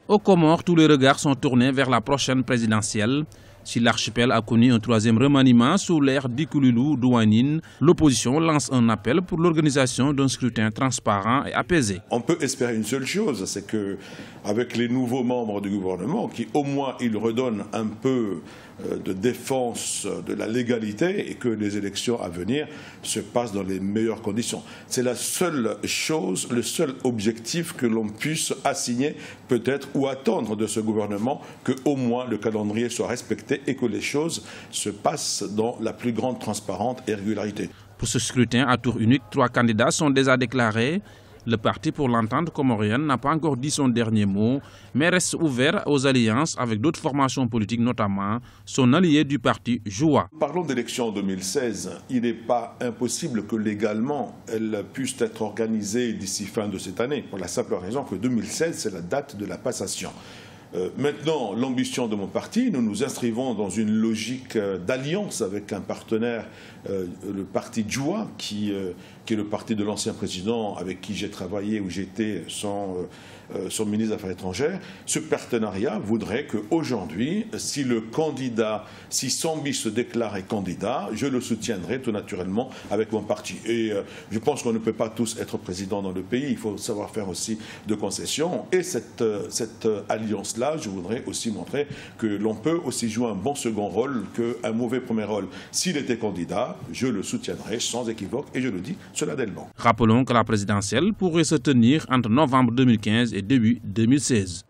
Aux Comores, tous les regards sont tournés vers la prochaine présidentielle. Si l'archipel a connu un troisième remaniement sous l'ère d'Ikouloulou Douanine, l'opposition lance un appel pour l'organisation d'un scrutin transparent et apaisé. On peut espérer une seule chose, c'est que avec les nouveaux membres du gouvernement, qui au moins ils redonnent un peu de défense de la légalité et que les élections à venir se passent dans les meilleures conditions. C'est la seule chose, le seul objectif que l'on puisse assigner peut-être ou attendre de ce gouvernement, que au moins le calendrier soit respecté et que les choses se passent dans la plus grande transparence et régularité. Pour ce scrutin à tour unique, 3 candidats sont déjà déclarés. Le parti pour l'entente comorienne n'a pas encore dit son dernier mot, mais reste ouvert aux alliances avec d'autres formations politiques, notamment son allié du parti Joua. Parlons d'élections en 2016. Il n'est pas impossible que légalement elles puissent être organisées d'ici fin de cette année, pour la simple raison que 2016 c'est la date de la passation. Maintenant, l'ambition de mon parti, nous nous inscrivons dans une logique d'alliance avec un partenaire, le parti Joua, qui est le parti de l'ancien président avec qui j'ai travaillé, où j'étais son ministre des Affaires étrangères. Ce partenariat voudrait qu'aujourd'hui, si le candidat, si Sambi se déclarait candidat, je le soutiendrai tout naturellement avec mon parti. Et je pense qu'on ne peut pas tous être président dans le pays, il faut savoir faire aussi de concessions. Et cette alliance-là, je voudrais aussi montrer que l'on peut aussi jouer un bon second rôle qu'un mauvais premier rôle. S'il était candidat, je le soutiendrai sans équivoque et je le dis solennellement. Rappelons que la présidentielle pourrait se tenir entre novembre 2015 et début 2016.